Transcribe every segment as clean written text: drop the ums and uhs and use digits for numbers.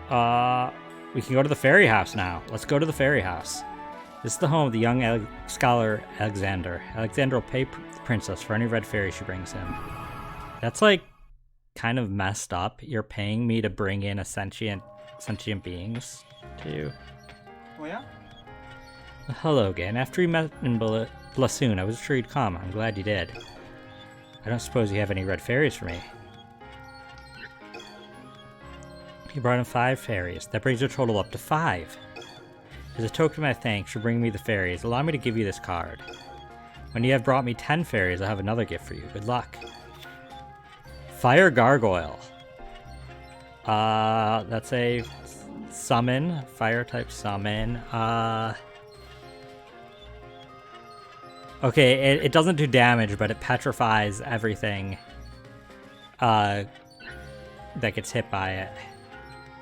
We can go to the fairy house now. Let's go to the fairy house. This is the home of the young scholar Alexander. Alexander will pay the princess for any red fairy she brings him. That's like kind of messed up. You're paying me to bring in a sentient beings to you. Oh yeah? Hello again. After we met in Blasoon, I was sure you'd come. I'm glad you did. I don't suppose you have any red fairies for me. You brought in 5 fairies. That brings your total up to 5. As a token of my thanks for bringing me the fairies, allow me to give you this card. When you have brought me 10 fairies, I'll have another gift for you. Good luck. Fire Gargoyle. That's a summon. Fire type summon. Okay, it doesn't do damage, but it petrifies everything that gets hit by it.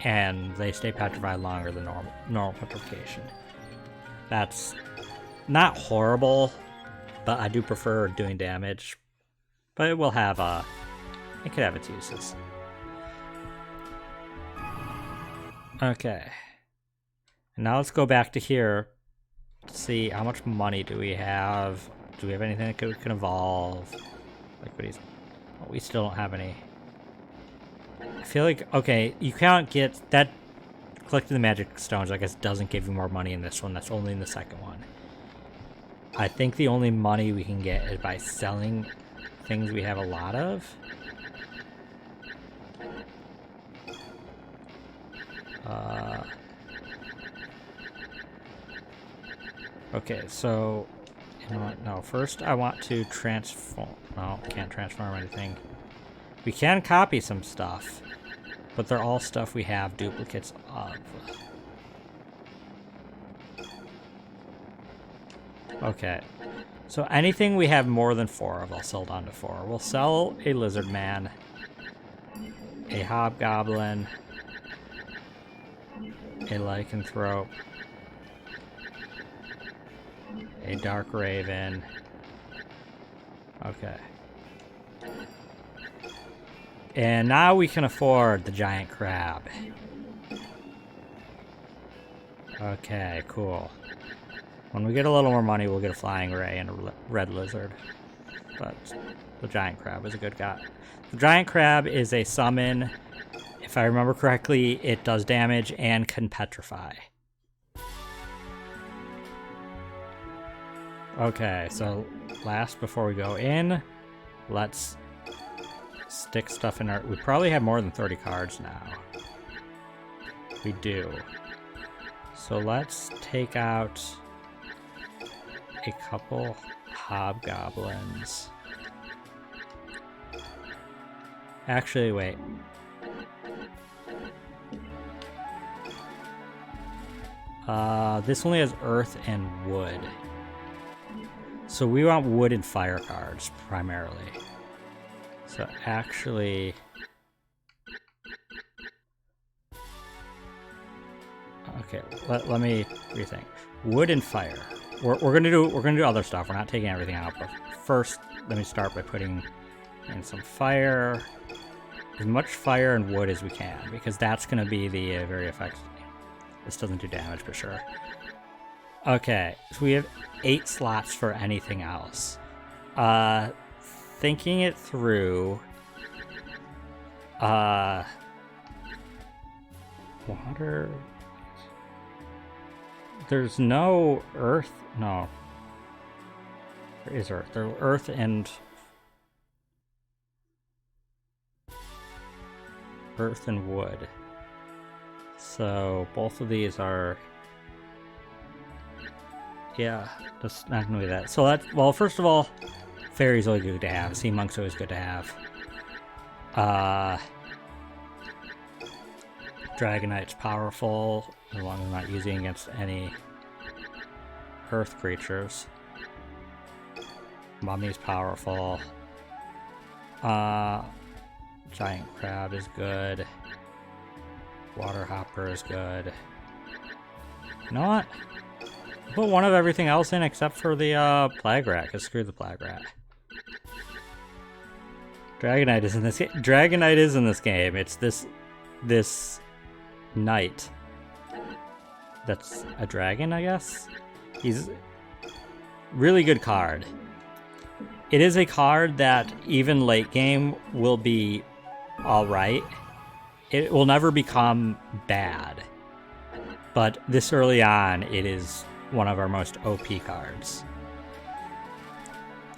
And they stay petrified longer than normal petrification. That's not horrible, but I do prefer doing damage. But it will have it could have its uses. Okay. And now let's go back to here to see how much money do we have. Do we have anything that can evolve? Like what we still don't have any. I feel like, okay, you can't get that. Collecting the magic stones, I guess, doesn't give you more money in this one. That's only in the second one. I think the only money we can get is by selling things we have a lot of. Okay, so, you know what? No, first I want to transform. No, can't transform anything. We can copy some stuff, but they're all stuff we have duplicates of. Okay, so anything we have more than 4 of, I'll sell down to 4. We'll sell a lizard man, a hobgoblin, a lycanthrope, a dark raven. Okay. And now we can afford the giant crab. Okay, cool. When we get a little more money, we'll get a flying ray and a red lizard. But the giant crab is a good guy. The giant crab is a summon. If I remember correctly, it does damage and can petrify. Okay, so last before we go in, let's stick stuff in our... We probably have more than 30 cards now. We do. So let's take out a couple hobgoblins. Actually, wait. This only has earth and wood. So we want wood and fire cards, primarily. So actually... Okay, let me rethink. Wood and fire. We're gonna do other stuff. We're not taking everything out, but first let me start by putting in some fire. As much fire and wood as we can, because that's gonna be the very effective. This doesn't do damage, but sure. Okay, so we have 8 slots for anything else. Thinking it through, water. There's no earth. No, there is earth. There's earth and wood. So both of these are. Yeah, just not gonna be that. So that, well, first of all, fairy's always good to have. Sea monk's always good to have. Dragonite's powerful, as long as I'm not using against any earth creatures. Mummy's powerful. Giant crab is good. Water hopper is good. You know what? Put one of everything else in except for the plague rat, because screw the plague rat. Dragonite is in this game. Dragonite is in this game. It's this knight. That's a dragon, I guess? He's really good card. It is a card that even late game will be alright. It will never become bad. But this early on, it is one of our most OP cards.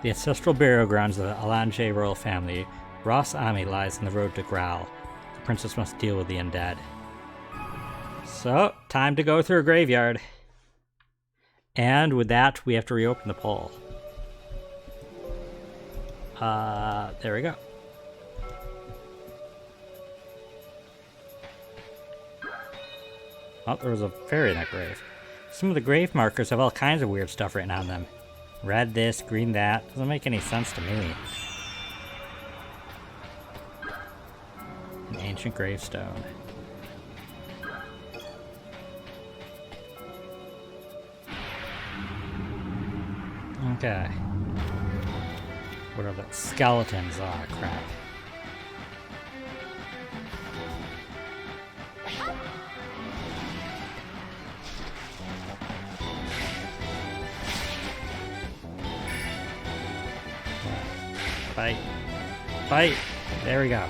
The ancestral burial grounds of the Alange royal family, Ras Ami lies on the road to Graal. The princess must deal with the undead. So, time to go through a graveyard. And with that, we have to reopen the poll. There we go. Oh, there was a fairy in that grave. Some of the grave markers have all kinds of weird stuff written on them. Red this, green that. Doesn't make any sense to me. An ancient gravestone. Okay. What are the skeletons? Oh, crap. Fight. Fight! There we go.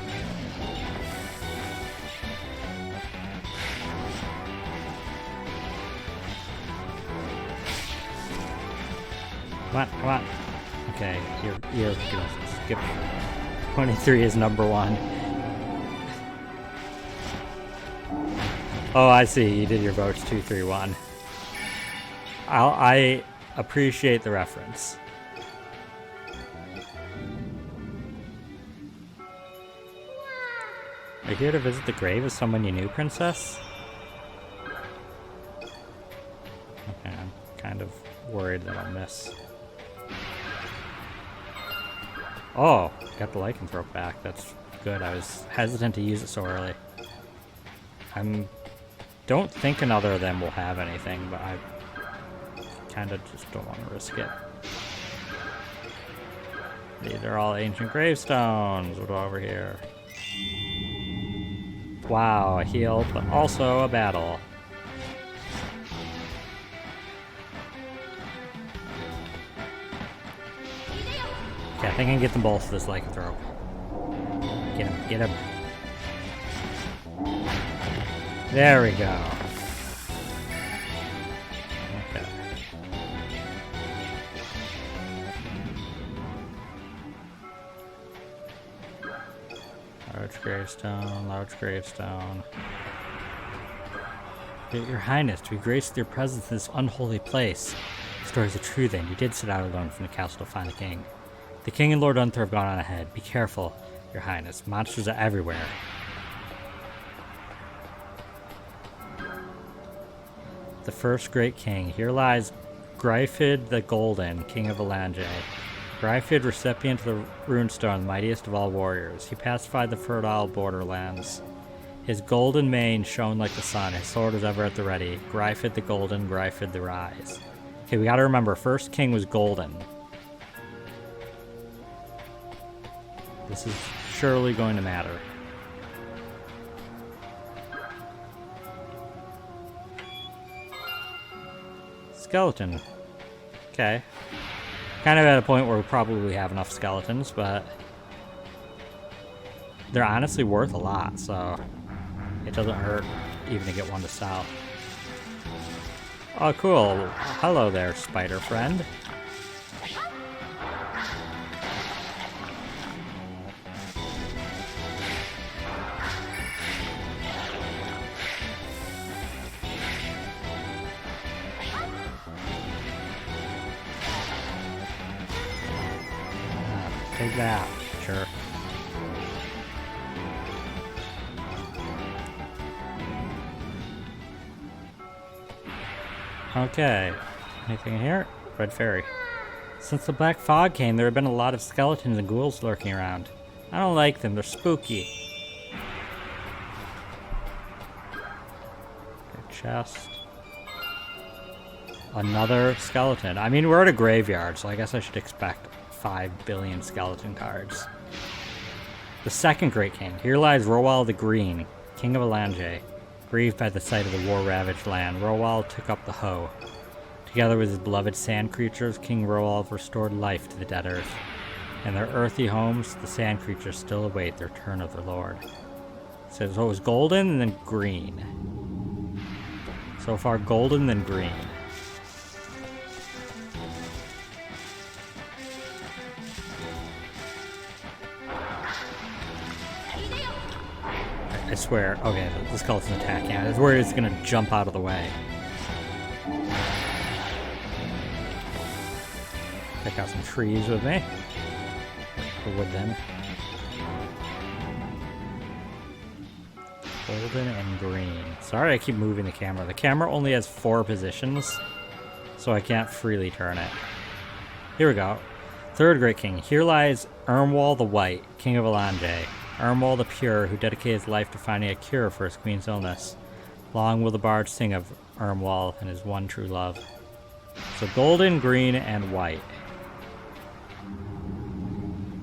Come on, come on. Okay, you're gonna skip. 23 is number 1. Oh, I see. You did your votes 2, 3, 1. I appreciate the reference. Are you here to visit the grave of someone you knew, princess? Okay, I'm kind of worried that I'll miss. Oh, got the lycanthrope back. That's good. I was hesitant to use it so early. Don't think another of them will have anything, but I kind of just don't want to risk it. These are all ancient gravestones. What over here? Wow, a heal, but also a battle. Okay, I think I can get them both with this lycanthrope. Get him, get him. There we go. Okay. Large gravestone, large gravestone. Your Highness, to be graced with your presence in this unholy place. The stories are true then. You did set out alone from the castle to find the king. The king and Lord Unther have gone on ahead. Be careful, Your Highness. Monsters are everywhere. The first great king. Here lies Gryphid the Golden, king of Alange. Gryphid, recipient of the runestone, the mightiest of all warriors. He pacified the fertile borderlands. His golden mane shone like the sun. His sword was ever at the ready. Gryphid the Golden, Gryphid the Rise. Okay, we gotta remember, first king was golden. This is surely going to matter. Skeleton. Okay. Kind of at a point where we probably have enough skeletons, but they're honestly worth a lot, so it doesn't hurt even to get one to sell. Oh, cool. Hello there, spider friend. Take that. Sure. Okay. Anything here? Red fairy. Since the black fog came, there have been a lot of skeletons and ghouls lurking around. I don't like them. They're spooky. Okay, chest. Another skeleton. I mean, we're at a graveyard, so I guess I should expect 5 billion skeleton cards. The second great king. Here lies Roal the Green, king of Alange. Grieved by the sight of the war-ravaged land, Roald took up the hoe. Together with his beloved sand creatures, King Roald restored life to the dead earth. In their earthy homes, the sand creatures still await the return of their lord. So it was golden and then green. So far golden, then green. I swear. Okay, this skeleton's attacking. Yeah, that's where it's gonna jump out of the way. Pick out some trees with me. For wood then. Golden and green. Sorry I keep moving the camera. The camera only has 4 positions, so I can't freely turn it. Here we go. Third Great King. Here lies Irmwall the White, King of Elange. Irmwall the Pure, who dedicated his life to finding a cure for his queen's illness. Long will the bard sing of Irmwall and his one true love. So golden, green, and white.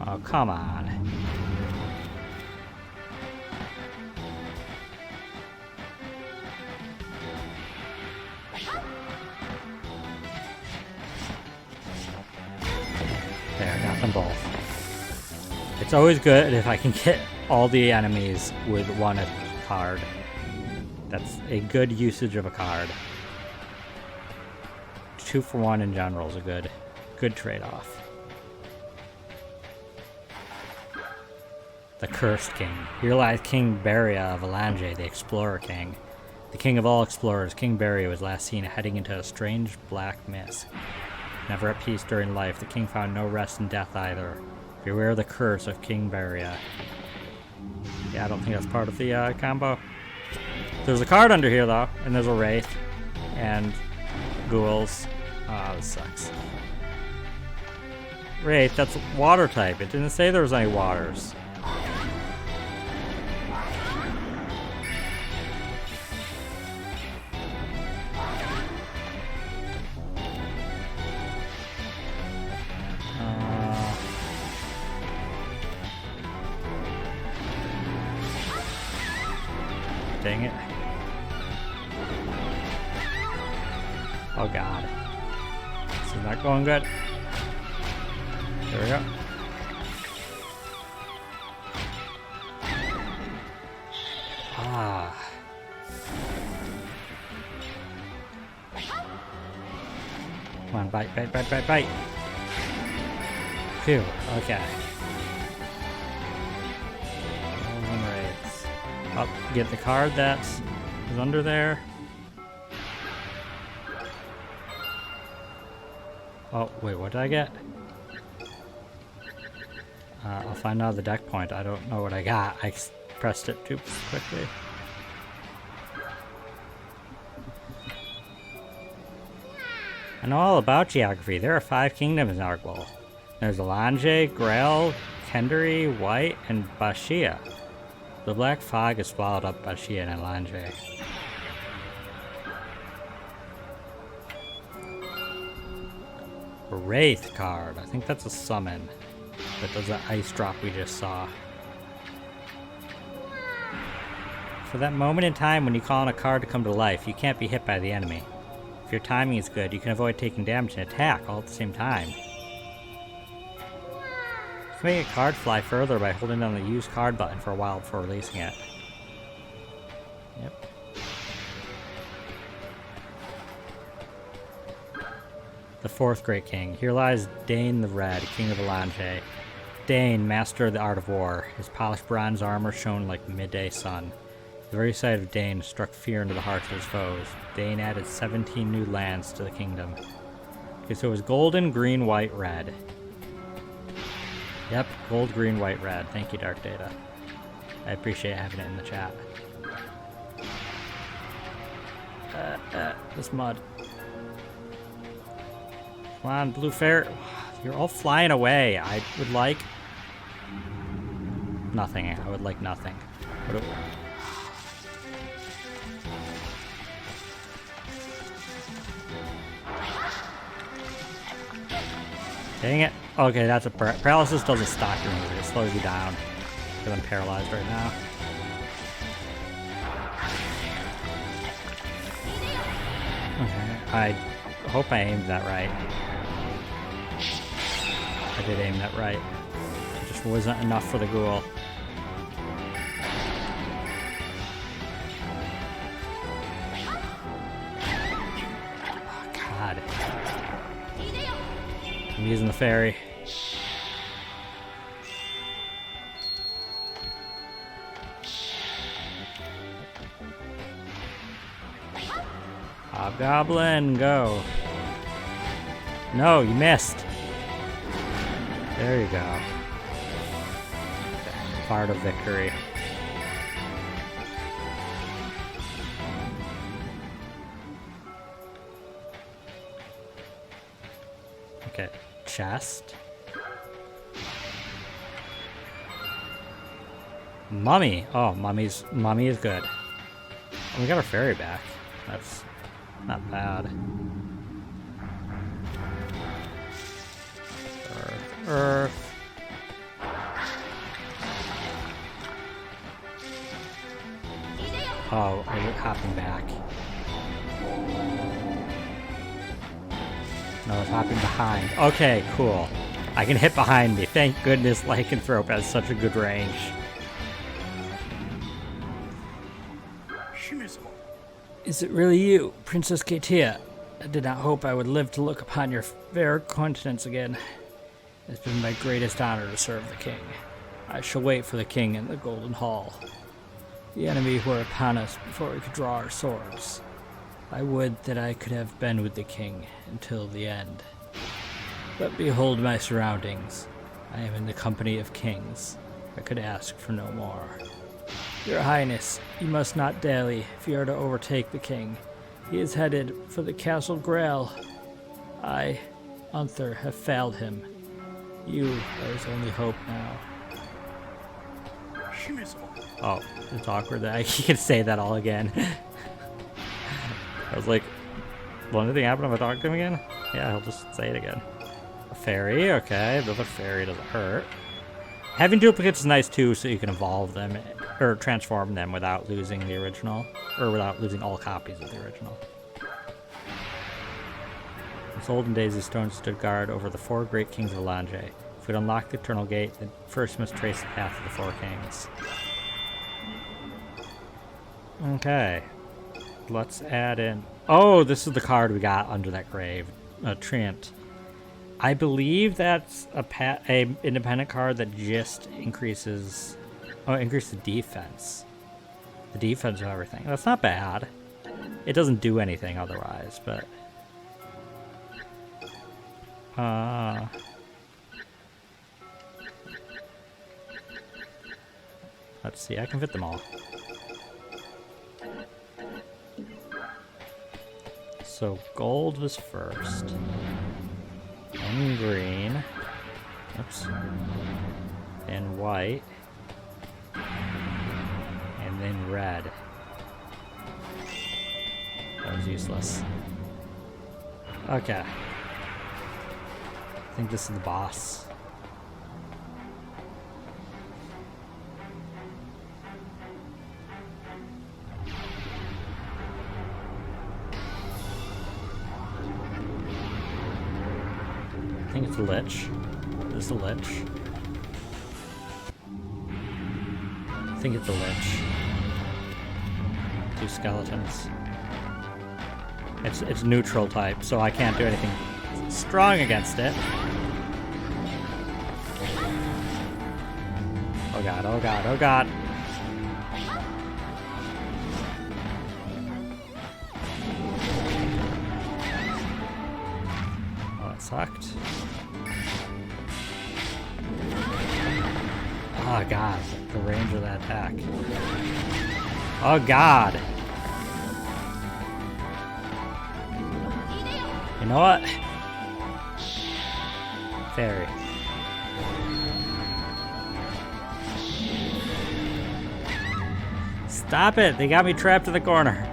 Oh, come on. There, got them both. It's always good if I can get all the enemies with one card. That's a good usage of a card. 2 for 1 in general is a good trade-off. The Cursed King. Here lies King Beria of Elange, the Explorer King. The king of all explorers, King Beria was last seen heading into a strange black mist. Never at peace during life, the king found no rest in death either. Beware of the curse of King Beria. Yeah, I don't think that's part of the combo. There's a card under here though, and there's a Wraith, and ghouls. Ah, this sucks. Wraith, that's water type. It didn't say there was any waters. Dang it. Oh god. This is not going good. There we go. Ah. Come on, bite, bite, bite, bite, bite. Phew, okay. Up, get the card that is under there. Oh, wait, what did I get? I'll find out the deck point. I don't know what I got. I pressed it too quickly. I know all about geography. There are 5 kingdoms in Argwell. There's Elange, Grail, Kendary, White, and Bashia. The black fog is swallowed up by Bashia and Elange. A Wraith card. I think that's a summon. That does the ice drop we just saw. For that moment in time when you call on a card to come to life, you can't be hit by the enemy. If your timing is good, you can avoid taking damage and attack all at the same time. You can make a card fly further by holding down the use card button for a while before releasing it. Yep. The 4th Great King. Here lies Dane the Red, King of Elange. Dane, master of the art of war. His polished bronze armor shone like the midday sun. The very sight of Dane struck fear into the hearts of his foes. Dane added 17 new lands to the kingdom. Okay, so it was golden, green, white, red. Yep, gold, green, white, red. Thank you, Dark Data. I appreciate having it in the chat. This mud. Come on, Blue Fair. You're all flying away. I would like... nothing. I would like nothing. Dang it. Okay, that's a paralysis doesn't stop your movement. It slows you down. Because I'm paralyzed right now. I hope I aimed that right. I did aim that right. It just wasn't enough for the ghoul. Oh, God. I'm using the fairy. Hobgoblin, go. No, you missed. There you go. Fart of victory. Okay, chest. Mummy. Oh, mummy is good. Oh, we got our fairy back. That's not bad. Earth. Oh, are you hopping back? No, it's hopping behind. Okay, cool. I can hit behind me. Thank goodness Lycanthrope has such a good range. Is it really you, Princess Katia? I did not hope I would live to look upon your fair countenance again. It's been my greatest honor to serve the king. I shall wait for the king in the Golden Hall. The enemy were upon us before we could draw our swords. I would that I could have been with the king until the end. But behold my surroundings. I am in the company of kings. I could ask for no more. Your Highness, you must not dally if you are to overtake the king. He is headed for the Castle Grail. I, Unther, have failed him. You are his only hope now. Oh, it's awkward that he can say that all again. I was like, will anything happen if I talk to him again? Yeah, he'll just say it again. A fairy, okay, but the fairy doesn't hurt. Having duplicates is nice too, so you can evolve them, or transform them without losing the original, or without losing all copies of the original. This olden days, these stones stood guard over the 4 great kings of Lange. If we'd unlock the Eternal Gate, then first must trace the path of the 4 kings. Okay. Let's add in... Oh, this is the card we got under that grave. Treant. I believe that's a independent card that just increases... Oh, it increases the defense. The defense of everything. That's not bad. It doesn't do anything otherwise, but... Let's see, I can fit them all. So gold was first. Then green. Oops. And white. And then red. That was useless. Okay. I think this is the boss. I think it's a Lich. This is a Lich. I think it's a Lich. 2 skeletons. It's neutral type, so I can't do anything strong against it. Oh god, oh god, oh god. Oh, that sucked. Oh god, the range of that attack. Oh god. You know what? Fairy. Stop it! They got me trapped in the corner.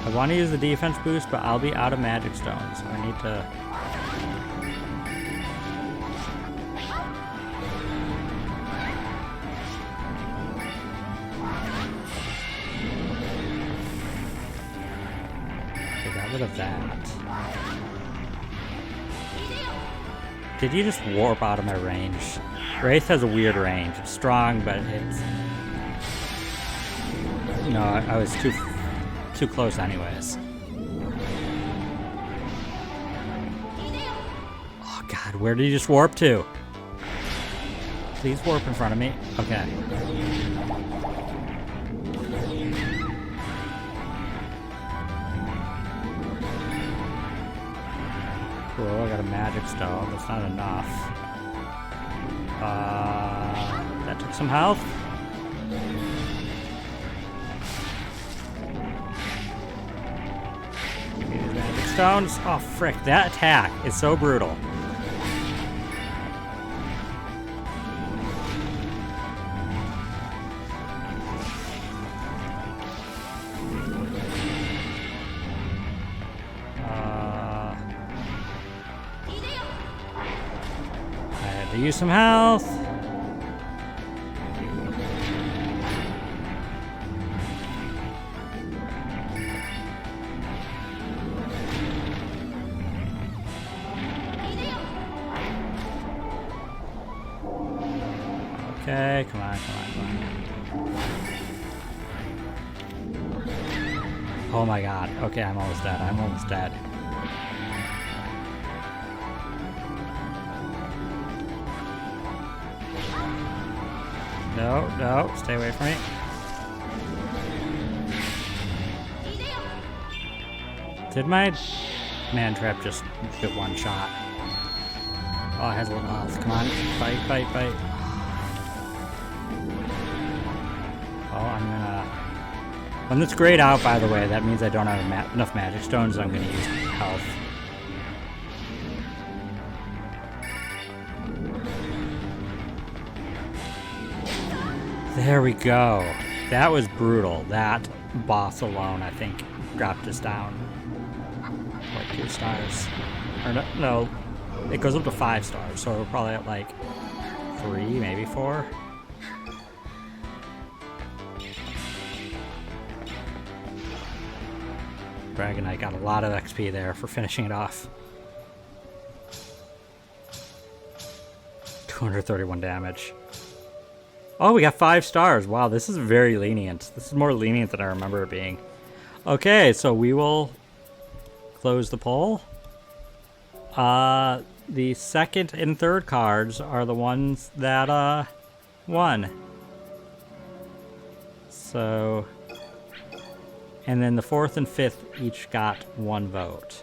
I want to use the defense boost, but I'll be out of magic stones, so I need to... Get rid of that. Did you just warp out of my range? Wraith has a weird range. It's strong, but it's... No, I was too close anyways. Oh god, where did you just warp to? Please warp in front of me. Okay. Cool, I got a magic stone. That's not enough. That took some health. Give me these magic stones. Oh, frick. That attack is so brutal. Use some health. Okay, come on. Oh my god. Okay, I'm almost dead. No, stay away from me. Did my man trap just get one shot? Oh, it has a little health. Come on, fight. Oh, I'm gonna... When this grayed out, by the way, that means I don't have enough magic stones, so I'm gonna use health. There we go. That was brutal. That boss alone, I think, dropped us down. Like 2 stars. Or no, it goes up to 5 stars, so we're probably at like 3, maybe 4. Dragonite got a lot of XP there for finishing it off. 231 damage. Oh, we got 5 stars. Wow, this is very lenient. This is more lenient than I remember it being. Okay, so we will close the poll. The second and third cards are the ones that won. So, and then the fourth and fifth each got 1 vote.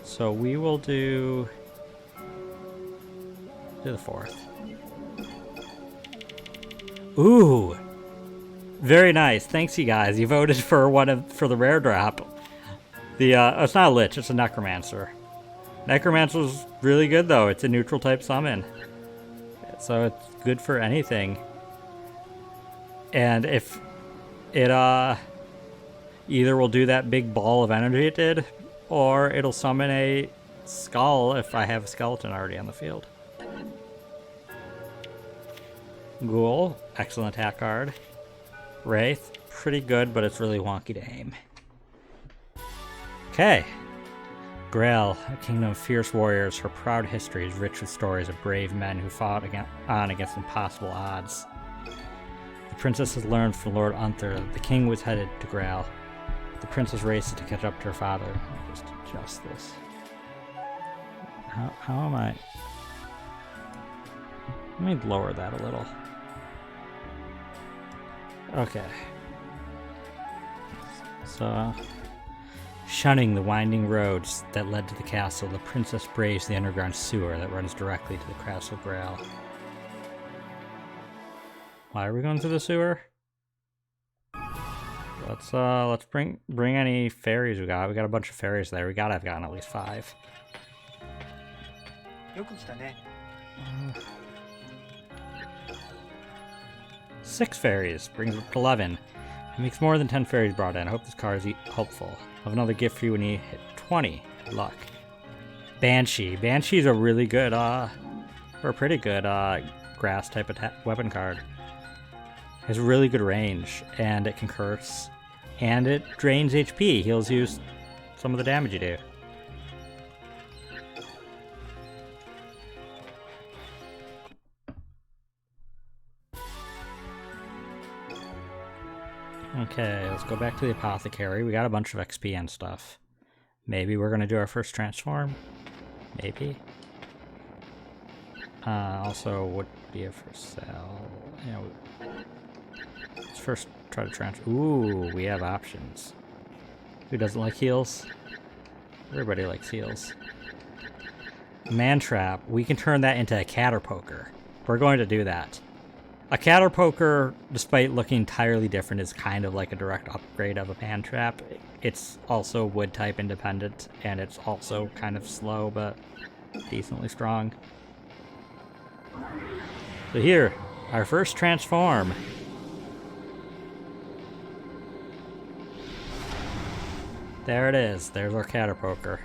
So we will do the fourth. Ooh, very nice. Thanks, you guys. You voted for for the rare drop. It's not a Lich, it's a Necromancer. Necromancer's really good though. It's a neutral type summon, so it's good for anything. And if it either will do that big ball of energy it did, or it'll summon a skull if I have a skeleton already on the field. Ghoul, excellent attack card. Wraith, pretty good, but it's really wonky to aim. Okay. Grail, a kingdom of fierce warriors. Her proud history is rich with stories of brave men who fought against impossible odds. The princess has learned from Lord Unther that the king was headed to Grail. The princess races to catch up to her father. I'll just adjust this. How am I? Let me lower that a little. Okay. So, shunning the winding roads that led to the castle, the princess braves the underground sewer that runs directly to the Castle Grail. Why are we going through the sewer? Let's bring any fairies we got. We got a bunch of fairies there. We gotta have gotten at least 5. 6 fairies brings it up to 11. It makes more than 10 fairies brought in. I hope this card is helpful. I have another gift for you when you hit 20. Good luck. Banshee. Banshee's a really good, or a pretty good, grass type weapon card. It has really good range, and it can curse. And it drains HP. Heals you some of the damage you do. Okay, let's go back to the apothecary. We got a bunch of XP and stuff. Maybe we're gonna do our first transform? Maybe. Also, what do you have for sale? Yeah, let's first try to transfer. Ooh, we have options. Who doesn't like heals? Everybody likes heals. Man-trap. We can turn that into a caterpoker. We're going to do that. A caterpoker, despite looking entirely different, is kind of like a direct upgrade of a man-trap. It's also wood-type independent, and it's also kind of slow, but decently strong. So here, our first transform. There it is. There's our caterpoker.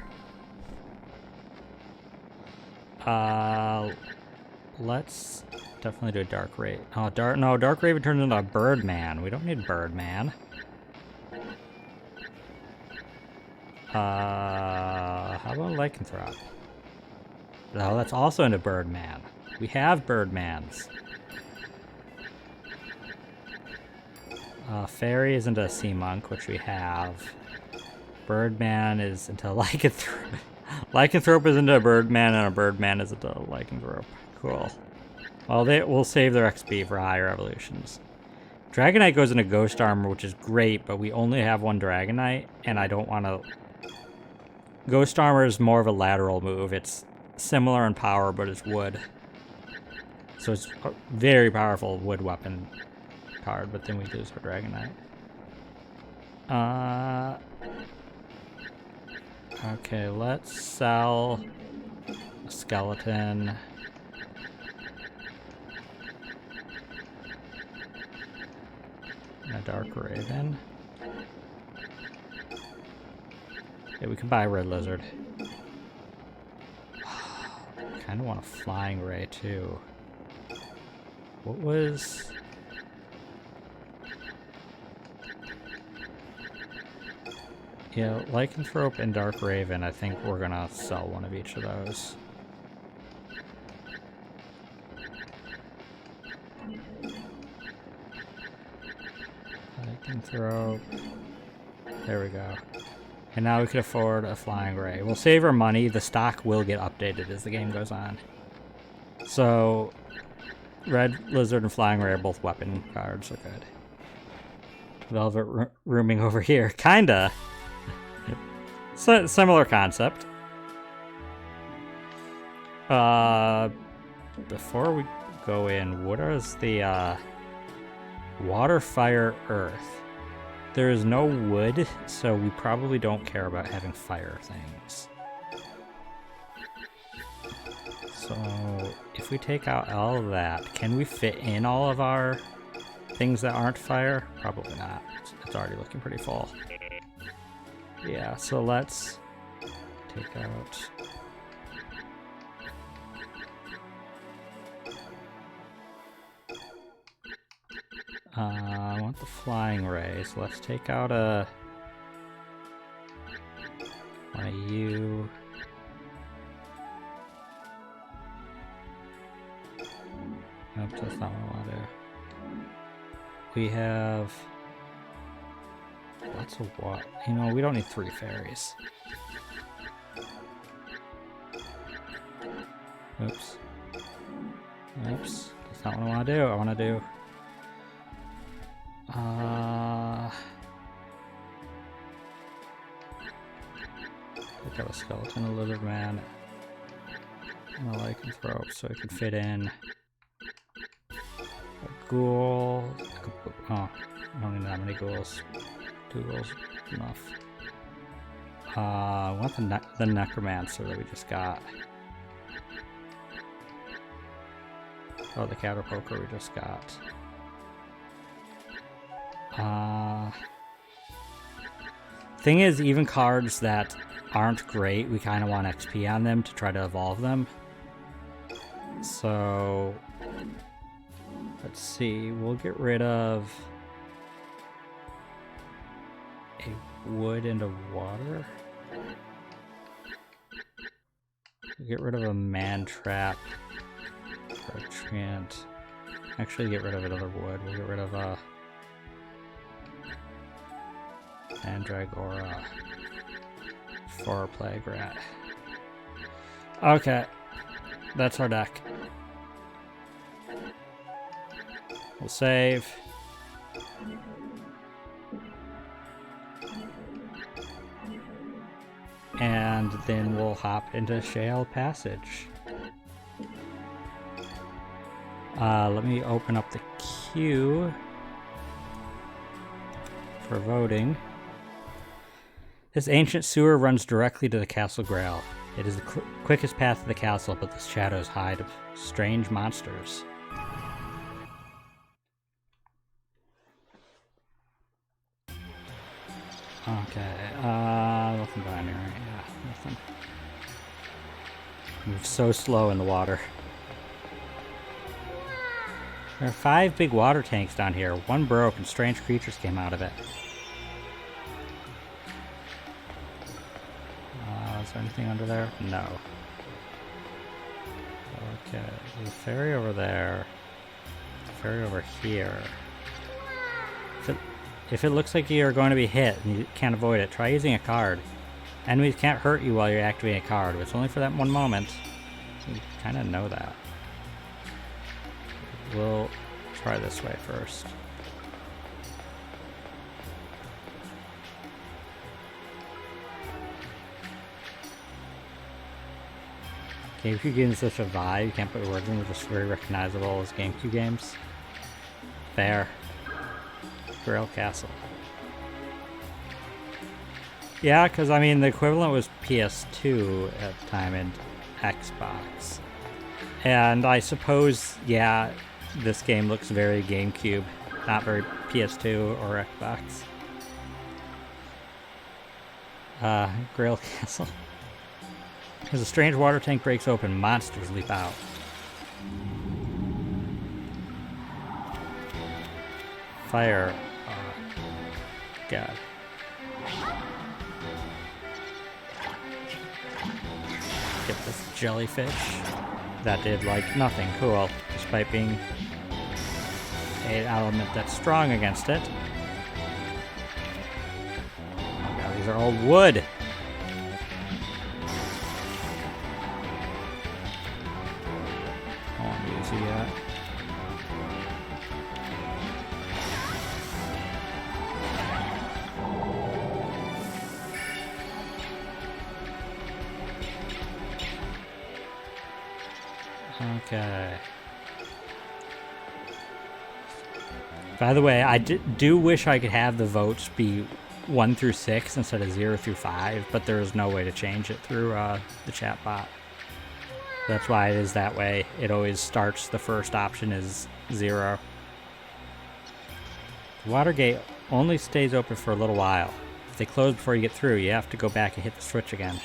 Let's definitely do a dark raven. Oh, dark raven turns into a birdman. We don't need birdman. How about lycanthrope? No, that's also into birdman. We have birdmans. Fairy is into sea monk, which we have. Birdman is into lycanthrope. Lycanthrope is into a birdman, and a birdman is into lycanthrope. Cool. Well, we'll save their XP for higher evolutions. Dragonite goes into ghost armor, which is great, but we only have one Dragonite, and I don't want to... Ghost armor is more of a lateral move. It's similar in power, but it's wood. So it's a very powerful wood weapon card, but then we lose our Dragonite. Okay, let's sell a skeleton. And a dark raven. Yeah, we can buy a red lizard. Kind of want a flying ray too. What was... Yeah, lycanthrope and dark raven, I think we're gonna sell one of each of those. Lycanthrope. There we go. And now we can afford a flying ray. We'll save our money. The stock will get updated as the game goes on. So, red lizard and flying ray are both weapon cards. Are good. Velvet rooming over here. Kinda. Similar concept. Before we go in, what is the water, fire, earth? There is no wood, so we probably don't care about having fire things. So if we take out all of that, can we fit in all of our things that aren't fire? Probably not. It's already looking pretty full. Yeah, so let's take out... I want the flying ray, so let's take out one of you. Nope, that's not what I want to do. We have lots of what? You know, we don't need 3 fairies. Oops. Oops. That's not what I want to do. I want to do... Take out a skeleton, a lizard man, and a lycanthrope, so it could fit in a ghoul. Oh, I don't need that many ghouls. 2 ghouls is enough. I want the necromancer that we just got. Oh, the caterpoker we just got. Thing is, even cards that aren't great, we kind of want XP on them to try to evolve them. So, let's see, we'll get rid of a wood and a water. Get rid of a man trap for a treant. Actually, get rid of another wood. We'll get rid of a mandragora for a plague rat. Okay, that's our deck. We'll save. And then we'll hop into Shale Passage. Let me open up the queue for voting. This ancient sewer runs directly to the Castle Grail. It is the quickest path to the castle, but the shadows hide strange monsters. Okay, nothing down here. Yeah, nothing. Move so slow in the water. There are 5 big water tanks down here. One broke and strange creatures came out of it. Is there anything under there? No. Okay, there's a ferry over there. A ferry over here. If it looks like you're going to be hit and you can't avoid it, try using a card. Enemies can't hurt you while you're activating a card, but it's only for that one moment. You kind of know that. We'll try this way first. GameCube games are such a vibe, you can't put words in, they're just very recognizable as GameCube games. Fair. Grail Castle. Yeah, because I mean the equivalent was PS2 at the time and Xbox. And I suppose, yeah, this game looks very GameCube, not very PS2 or Xbox. Grail Castle. As a strange water tank breaks open, monsters leap out. Fire. God. Get this jellyfish. That did, like, nothing. Cool. Despite being an element that's strong against it. Oh god, these are all wood! I won't use you yet. Okay. By the way, I do wish I could have the votes be 1 through 6 instead of 0 through 5, but there is no way to change it through the chat bot. That's why it is that way. It always starts, the first option is 0. The water gate only stays open for a little while. If they close before you get through, you have to go back and hit the switch again.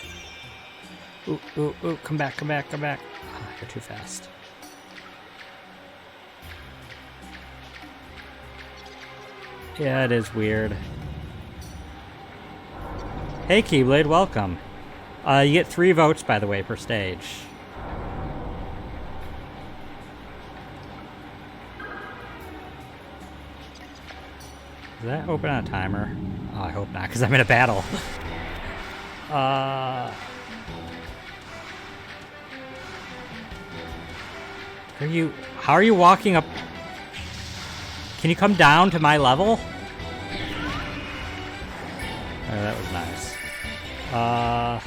Ooh, ooh, ooh, come back, come back, come back. Oh, you're too fast. Yeah, it is weird. Hey, Keyblade, welcome. You get 3 votes, by the way, per stage. Does that open on a timer? Oh, I hope not, because I'm in a battle. How are you walking up? Can you come down to my level? Oh, that was nice. I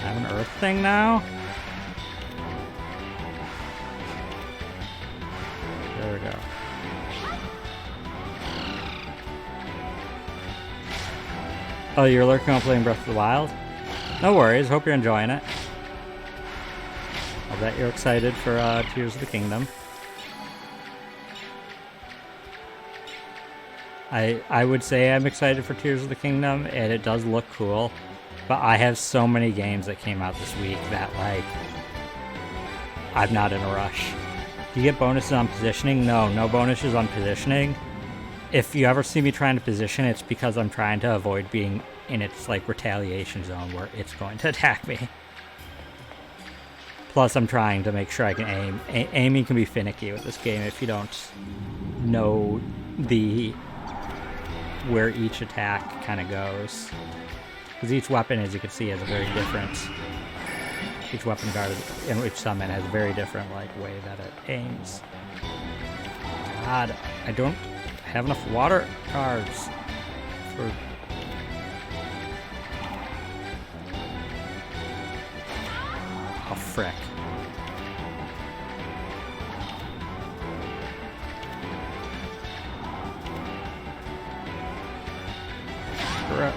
have an earth thing now? There we go. Oh, you're lurking on playing Breath of the Wild? No worries, hope you're enjoying it. I bet you're excited for Tears of the Kingdom. I would say I'm excited for Tears of the Kingdom, and it does look cool. But I have so many games that came out this week that, like, I'm not in a rush. Do you get bonuses on positioning? No bonuses on positioning. if you ever see me trying to position, it's because I'm trying to avoid being in its like retaliation zone where it's going to attack me. Plus, I'm trying to make sure I can aim. Aiming can be finicky with this game if you don't know where each attack kind of goes. Because each weapon, as you can see, has a very different. Each weapon guard in each summon has a very different like way that it aims. God, I don't have enough water cards for. Oh, frick.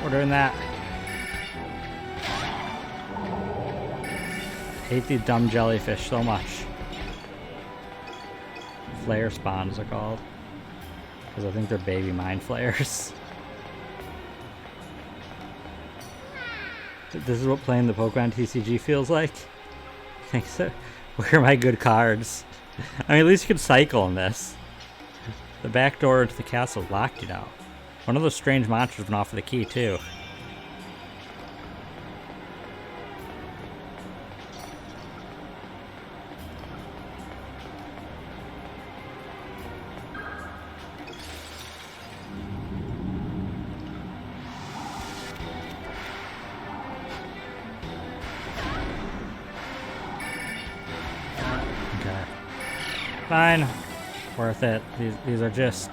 We're doing that. I hate these dumb jellyfish so much. Flare spawns are called. Because I think they're baby mind flayers. This is what playing the Pokemon TCG feels like. I think so. Where are my good cards? I mean, at least you can cycle in this. The back door into the castle is locked, you know. One of those strange monsters went off with the key, too. Fine. Worth it. These are just...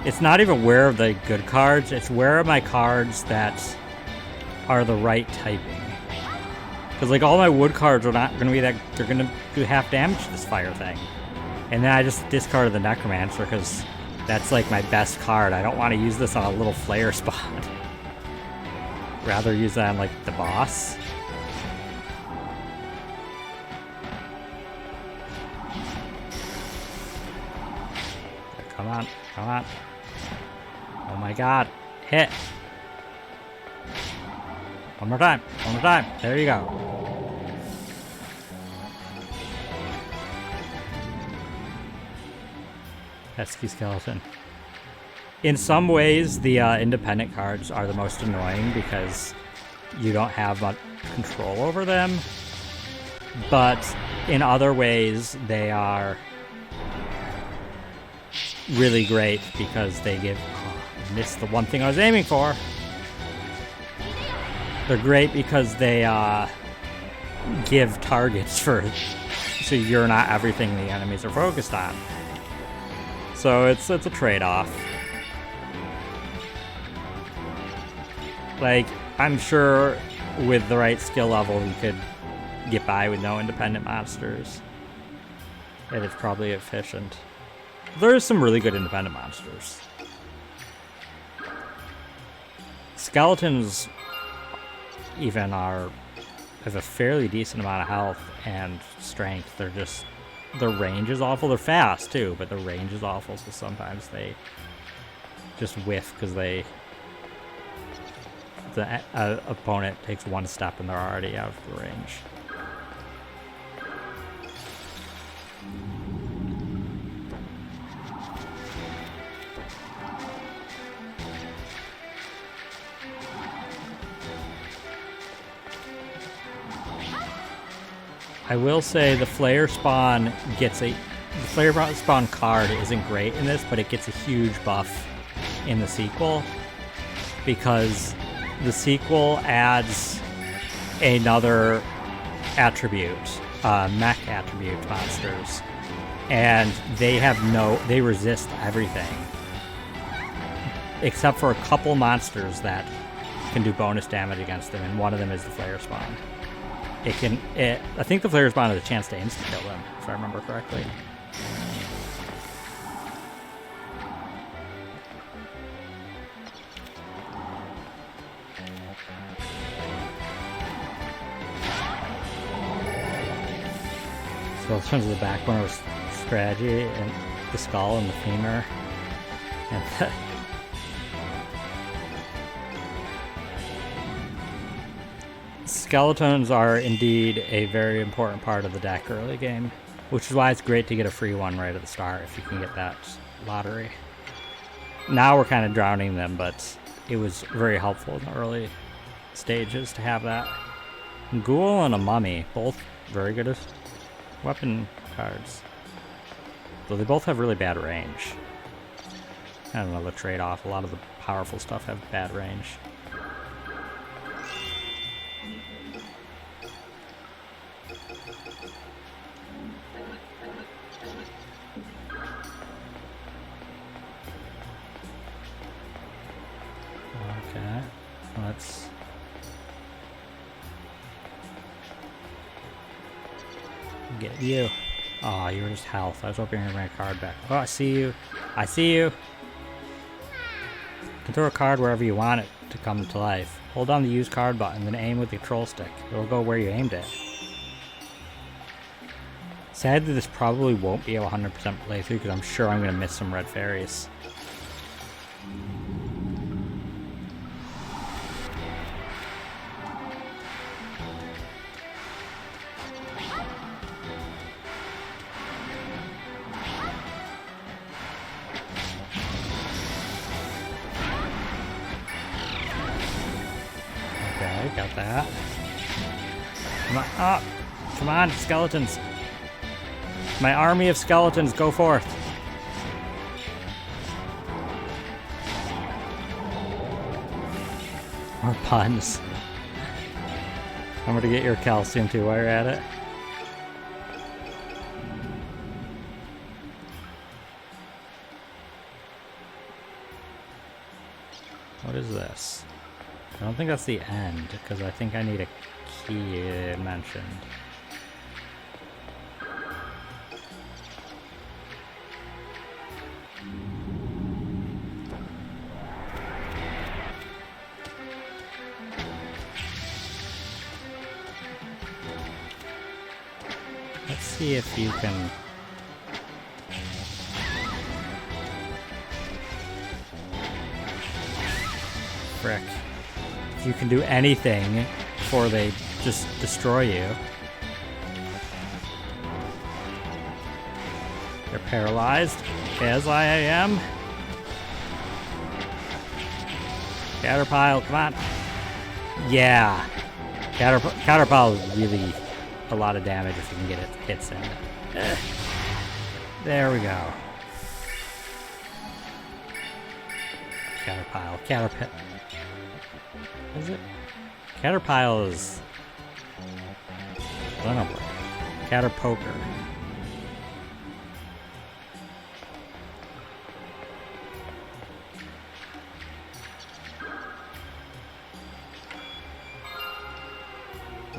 It's not even where are the good cards, it's where are my cards that are the right typing. Because like all my wood cards are not going to be that... They're going to do half damage to this fire thing. And then I just discarded the Necromancer because that's like my best card. I don't want to use this on a little flare spot. Rather use that on like the boss. Come on, come on. Oh my god. Hit. One more time. One more time. There you go. Pesky skeleton. In some ways, the independent cards are the most annoying because you don't have much control over them. But in other ways, they are really great because they give... Oh, I missed the one thing I was aiming for. They're great because they give targets for... So you're not everything the enemies are focused on. So it's a trade-off. Like, I'm sure with the right skill level you could get by with no independent monsters. And it's probably efficient. There's some really good independent monsters. Skeletons even have a fairly decent amount of health and strength. They're just... Their range is awful. They're fast too, but the range is awful, so sometimes they just whiff because the opponent takes one step and they're already out of the range. I will say the Flare Spawn gets the Flare Spawn card isn't great in this, but it gets a huge buff in the sequel because the sequel adds another attribute, mech attribute monsters, and they resist everything except for a couple monsters that can do bonus damage against them, and one of them is the Flare Spawn. I think the Flare Spawn has a chance to insta-kill them, if I remember correctly. So in terms of the backbone of strategy, and the skull and the femur, and skeletons are indeed a very important part of the deck early game, which is why it's great to get a free one right at the start if you can get that lottery. Now we're kind of drowning them, but it was very helpful in the early stages to have that. Ghoul and a mummy, both very good weapon cards. Though they both have really bad range. Kind of another trade-off. A lot of the powerful stuff have bad range. Okay, let's... get you. Oh, you were just health. I was hoping you were my card back. Oh, I see you. I see you. You can throw a card wherever you want it to come to life. Hold down the use card button, then aim with the control stick. It will go where you aimed it. Sadly, this probably won't be a 100% playthrough because I'm sure I'm going to miss some red fairies. Okay, got that. Come on, up! Come on, skeletons! My army of skeletons, go forth! More puns. I'm gonna get your calcium too while you're at it. What is this? I don't think that's the end, because I think I need a key mentioned. Let's see if you can... Frick. If you can do anything before they just destroy you. They're paralyzed, as I am. Caterpile, come on. Yeah. Caterpile is really a lot of damage if you can get it hits in. There we go. Caterpile. Is it? Caterpile is... I don't know. Caterpoker.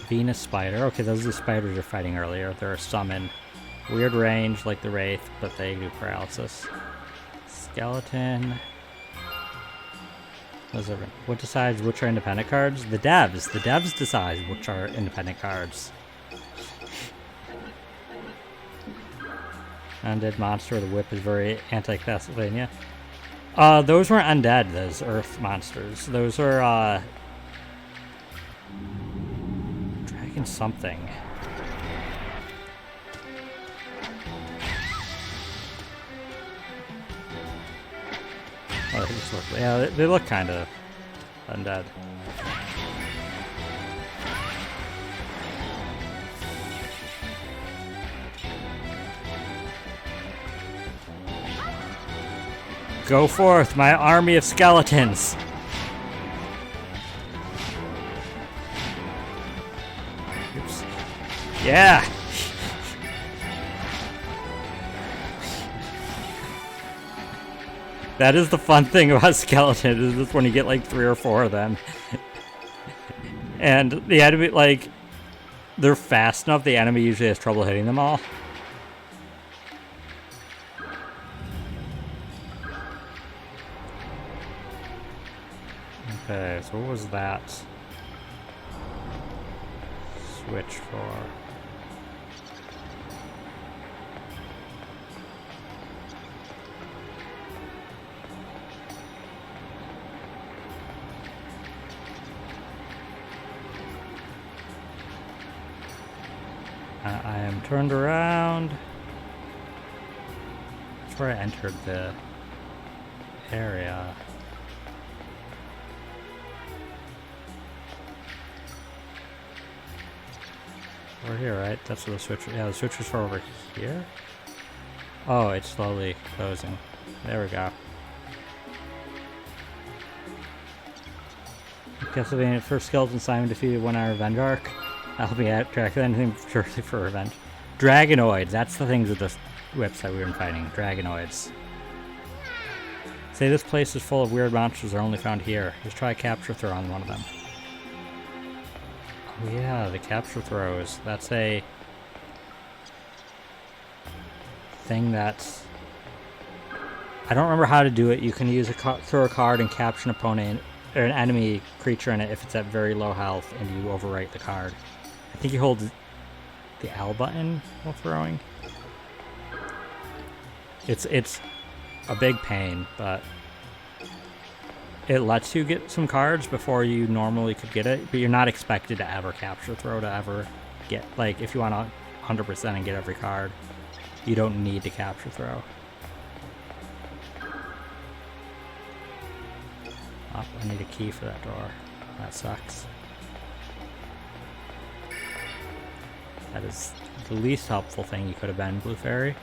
Venus spider. Okay, those are the spiders you're fighting earlier. They're a summon. Weird range like the Wraith, but they do paralysis. Skeleton. What decides which are independent cards? The devs. The devs decide which are independent cards. Undead monster. The whip is very anti-Castlevania. Those weren't undead, those earth monsters. Those are, dragon something. Oh, they just look, yeah, they look kind of undead. Go forth, my army of skeletons! Oops. Yeah! That is the fun thing about skeletons, is just when you get like 3 or 4 of them. And the enemy, like, they're fast enough, the enemy usually has trouble hitting them all. Okay, so what was that switch for? I am turned around. That's where I entered the area. We're here, right? That's where the switch. Yeah, the switch was for over here. Oh, it's slowly closing. There we go. Castlevania first skeleton Simon defeated 1 hour revenge arc. I'll be at track anything purely for revenge. Dragonoids, that's the things with the whips that we've been fighting. Dragonoids. Say this place is full of weird monsters that are only found here. Just try a capture throw on one of them. Oh yeah, the capture throws. That's a thing that's... I don't remember how to do it. You can use throw a card and capture an opponent or an enemy creature in it if it's at very low health and you overwrite the card. I think you hold the L button while throwing. It's a big pain, but it lets you get some cards before you normally could get it, but you're not expected to ever capture throw to ever get, like, if you want to 100% and get every card, you don't need to capture throw. Oh, I need a key for that door. That sucks. That is the least helpful thing you could have been, Blue Fairy.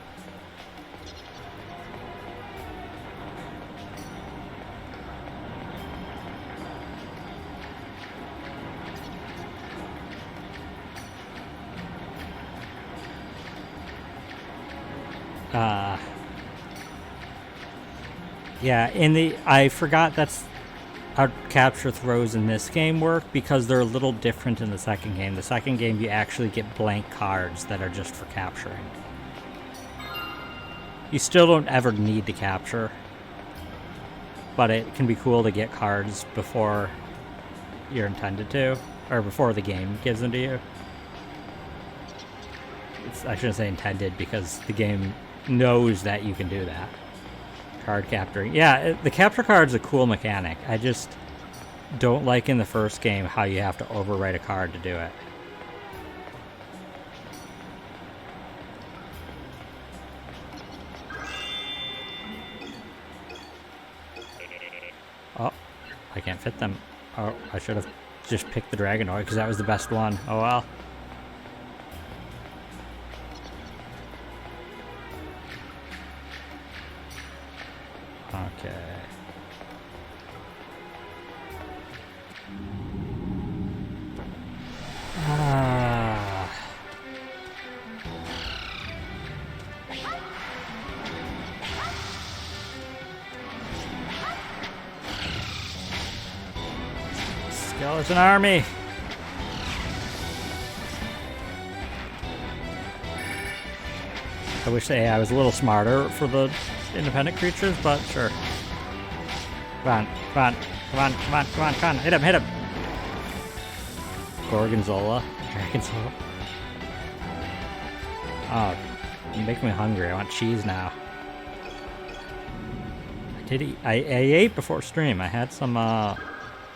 Yeah, I forgot that's how capture throws in this game work because they're a little different in the second game. The second game you actually get blank cards that are just for capturing. You still don't ever need to capture, but it can be cool to get cards before you're intended to, or before the game gives them to you. I shouldn't say intended because the game knows that you can do that. Card capturing. Yeah, the capture card's a cool mechanic. I just don't like in the first game how you have to overwrite a card to do it. Oh, I can't fit them. Oh, I should have just picked the Dragonoid because that was the best one. Oh well. Okay. Skeleton army. I wish the AI was a little smarter for the independent creatures, but sure. Come on, come on, come on, come on, come on, come on. Hit him, hit him. Gorgonzola. Dragonzola. Oh, you make me hungry. I want cheese now. I ate before stream. I had some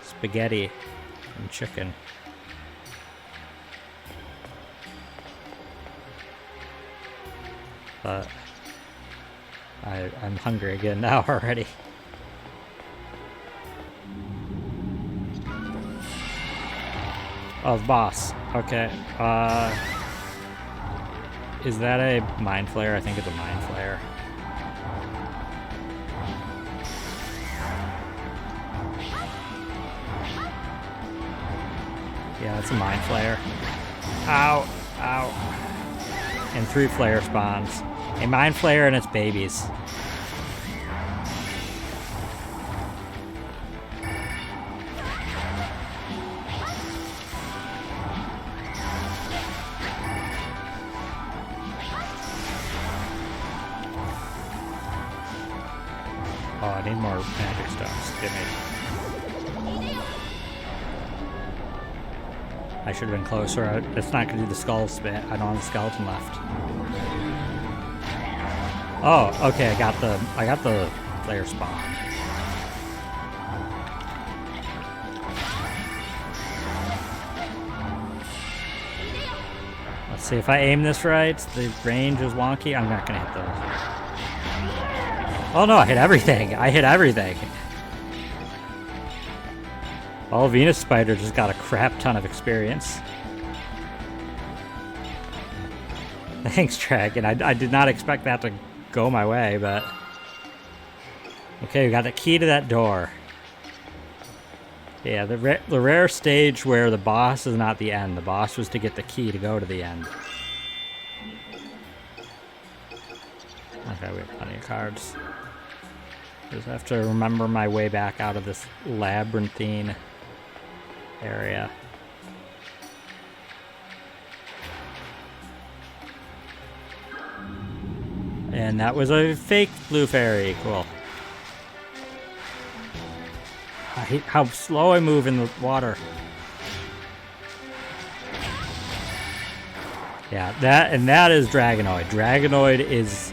spaghetti and chicken. But I'm hungry again now already. Oh, the boss. Okay. Is that a Mind Flayer? I think it's a Mind Flayer. Yeah, it's a Mind Flayer. Ow! Ow! And 3 Flayer spawns. A Mind Flayer and its babies. Oh, I need more magic stones. Give me. I should have been closer. It's not going to do the skull spit. I don't have a skeleton left. Oh, okay. I got the player spawn. Let's see if I aim this right. The range is wonky. I'm not going to hit those. Oh no, I hit everything. I hit everything. Oh, Venus Spider just got a crap ton of experience. Thanks, Dragon. I did not expect that to go my way, but... Okay, we got the key to that door. Yeah, the rare stage where the boss is not the end. The boss was to get the key to go to the end. Okay, we have plenty of cards. Just have to remember my way back out of this labyrinthine area. And that was a fake blue fairy. Cool. I hate how slow I move in the water. Yeah, that is Dragonoid. Dragonoid is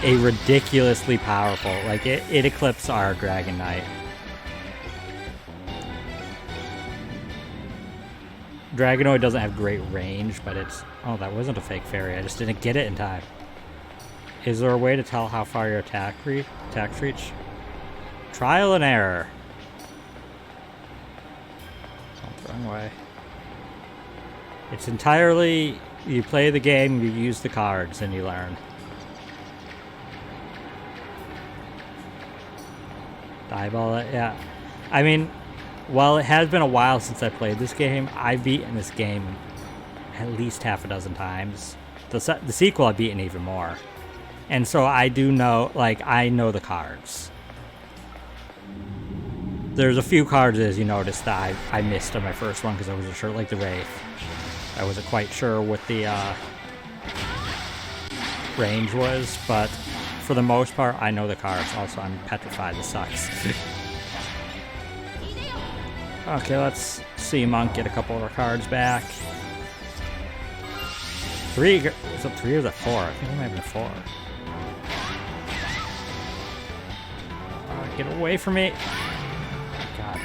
a ridiculously powerful. Like it eclipses our Dragon Knight. Dragonoid doesn't have great range, but it's... Oh, that wasn't a fake fairy. I just didn't get it in time. Is there a way to tell how far your attacks reach? Trial and error. Oh, the wrong way. It's entirely... You play the game, you use the cards, and you learn. Eyeball it, yeah. I mean... While it has been a while since I played this game, I've beaten this game at least half a dozen times. The sequel I've beaten even more. And so I do know, like, I know the cards. There's a few cards, as you noticed, that I missed on my first one because I wasn't sure, like the Wraith. I wasn't quite sure what the range was, but for the most part, I know the cards. Also, I'm petrified. This sucks. Okay, let's see Monk get a couple of our cards back. 3, is it 3 or is it 4? I think it might have been 4. Get away from me. God.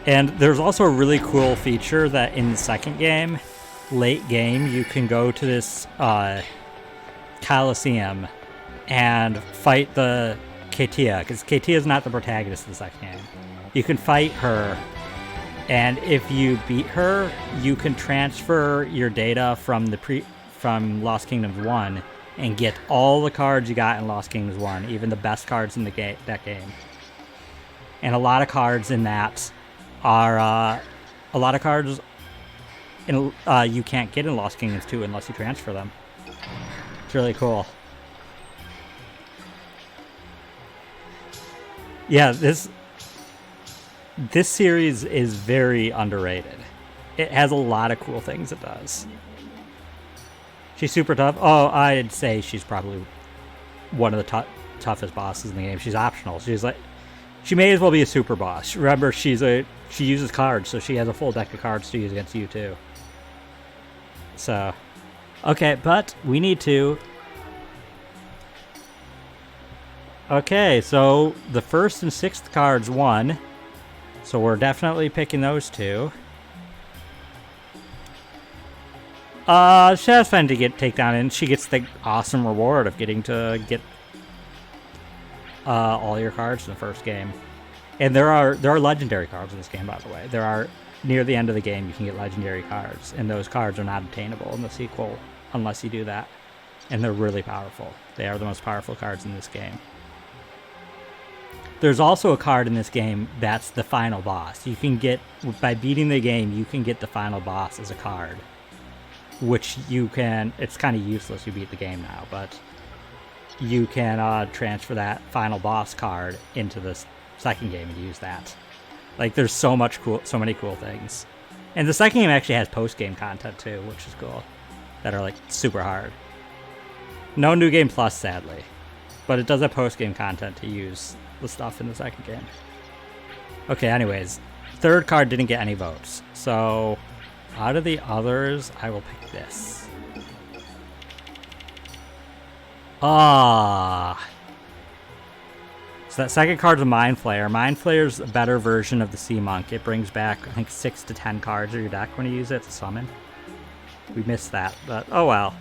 And there's also a really cool feature that in the second game, late game, you can go to this Coliseum and fight the Katia, because Katia is not the protagonist of the second game. You can fight her, and if you beat her, you can transfer your data from Lost Kingdoms 1 and get all the cards you got in Lost Kingdoms 1, even the best cards in that game. And a lot of cards in that are a lot of cards you can't get in Lost Kingdoms 2 unless you transfer them. It's really cool. Yeah, this series is very underrated. It has a lot of cool things it does. She's super tough. Oh, I'd say she's probably one of the toughest bosses in the game. She's optional. She may as well be a super boss. Remember, she uses cards, so she has a full deck of cards to use against you too. So, okay, but we need to... Okay, so the 1st and 6th cards won. So we're definitely picking those two. She has fun to take down, and she gets the awesome reward of getting to get all your cards in the first game. And there are legendary cards in this game, by the way. There are, near the end of the game, you can get legendary cards, and those cards are not obtainable in the sequel unless you do that. And they're really powerful. They are the most powerful cards in this game. There's also a card in this game that's the final boss. You can get, by beating the game, you can get the final boss as a card. Which you can, it's kind of useless you beat the game now, but you can transfer that final boss card into the second game and use that. Like, there's so many cool things. And the second game actually has post-game content too, which is cool. That are like super hard. No New Game Plus, sadly. But it does have post-game content to use the stuff in the second game. Okay, anyways. Third card didn't get any votes. So, out of the others, I will pick this. So that second card's a Mind Flayer. Mind Flayer's a better version of the Sea Monk. It brings back, I think, 6 to 10 cards of your deck when you use it to summon. We missed that, but oh well.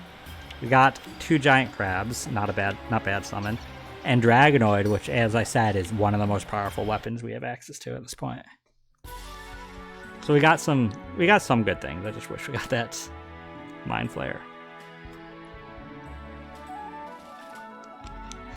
We got 2 giant crabs, not bad summon, and Dragonoid, which, as I said, is one of the most powerful weapons we have access to at this point. So we got some good things. I just wish we got that Mind Flayer.